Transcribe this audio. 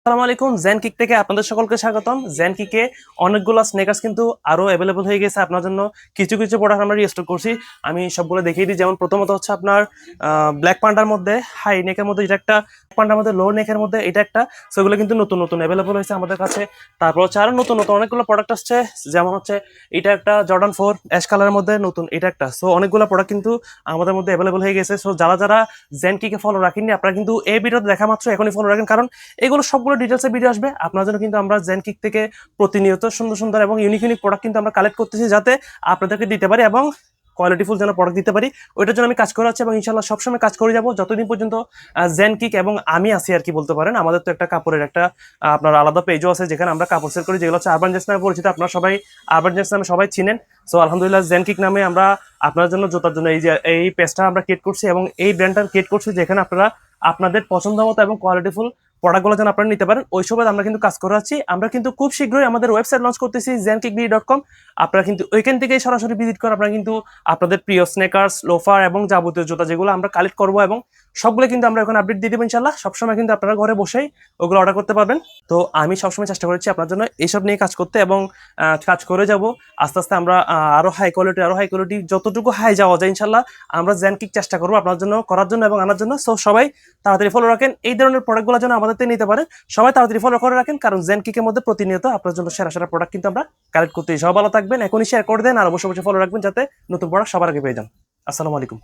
আসসালামু আলাইকুম। Gen kick থেকে আপনাদের সকলকে স্বাগতম। জেন কিকে অনেকগুলো স্নেকার্স কিন্তু আরো অ্যাভেলেবল হয়ে গেছে আপনার জন্য। কিছু কিছু প্রোডাক্ট আমরা রিস্টক করছি, আমি সবগুলো দেখিয়ে দিই। যেমন প্রথমত হচ্ছে আপনার ব্ল্যাক পান্ডার মধ্যে হাই নেকের মধ্যে এটা একটা, পান্ডার মধ্যে লো নেকের মধ্যে এটা একটা, সেগুলো কিন্তু নতুন নতুন অ্যাভেলেবল হয়েছে আমাদের কাছে। তারপর হচ্ছে আরো নতুন নতুন অনেকগুলো প্রোডাক্ট আসছে, যেমন হচ্ছে এটা একটা জর্ডান 4 অ্যাশ কালারের মধ্যে নতুন এটা একটা। সো অনেকগুলো প্রোডাক্ট কিন্তু আমাদের মধ্যে অ্যাভেলেবল হয়ে গেছে। সো যারা যারা জেন কিকে ফলো রাখেননি আপনারা কিন্তু এই ভিডিওতে দেখা মাত্র এখনই ফলো রাখেন, কারণ এগুলো সবগুলো ডিটেলসের ভিডিও আসবে আপনার জন্য। কিন্তু আমরা জেন কিক থেকে প্রতিনিয়ত সুন্দর সুন্দর এবং ইউনিক ইউনিক প্রোডাক্ট কিন্তু আমরা কালেক্ট করতেছি, যাতে আপনাদেরকে দিতে পারি এবং কোয়ালিটিফুল যেন প্রোডাক্ট দিতে পারি। ওইটার জন্য আমি কাজ করে যাচ্ছি এবং ইনশাল্লাহ সবসময় কাজ করে যাব যতদিন পর্যন্ত জেন কিক এবং আমি আছি আর কি বলতে পারেন। আমাদের তো একটা কাপড়ের একটা আপনার আলাদা পেজও আছে, যেখানে আমরা কাপড় সেল করি, যেগুলো হচ্ছে আরবান জেন্টস নামে পরিচিত। আপনারা সবাই আরবান জেন্টস নামে সবাই চিনেন। সো আলহামদুলিল্লাহ জেন কিক নামে আমরা আপনার জন্য জুতার জন্য এই যে এই পেজটা আমরা ক্রিয়েট করছি এবং এই ব্র্যান্ডটা ক্রিয়েট করছি, যেখানে আপনারা আপনাদের পছন্দ মতো এবং কোয়ালিটিফুল প্রোডাক্টগুলো যেন আপনারা নিতে পারেন, ওই সময় আমরা কিন্তু কাজ করে আছি। আমরা কিন্তু খুব শীঘ্রই আমাদের ওয়েবসাইট লঞ্চ করতেছি zenkikb.com। আপনারা কিন্তু ওইখান থেকেই সরাসরি ভিজিট করে আপনারা কিন্তু আপনাদের প্রিয় স্নেকার্স, লোফার এবং যাবতীয় জুতা যেগুলো আমরা কালেক্ট করবো এবং সবগুলো কিন্তু আমরা এখন আপডেট দিয়ে দেবো ইনশাল্লাহ। সবসময় কিন্তু আপনারা ঘরে বসেই ওগুলো অর্ডার করতে পারবেন। তো আমি সবসময় চেষ্টা করেছি আপনার জন্য এইসব নিয়ে কাজ করতে এবং কাজ করে যাব। আস্তে আস্তে আমরা আরো হাই কোয়ালিটি যতটুকু হাই যাওয়া যায় ইনশাল্লাহ আমরা জেন কিক চেষ্টা করবো আপনার জন্য করার জন্য এবং আনার জন্য। সো সবাই তাড়াতাড়ি ফলো রাখেন, এই ধরনের প্রোডাক্টগুলো যেন আমাদের থেকে নিতে পারেন। সবাই তাড়াতাড়ি ফলো করে রাখেন, কারণ জেন কিকের মধ্যে প্রতিনিয়ত আপনার জন্য সেরা সেরা প্রোডাক্ট কিন্তু আমরা কালেক্ট করতে। সবাই ভালো থাকবেন, এখনই শেয়ার করে দেন আর অবশ্যই ফলো রাখবেন, যাতে নতুন প্রোডাক্ট সবার আগে পেয়ে যান। আসসালামু আলাইকুম।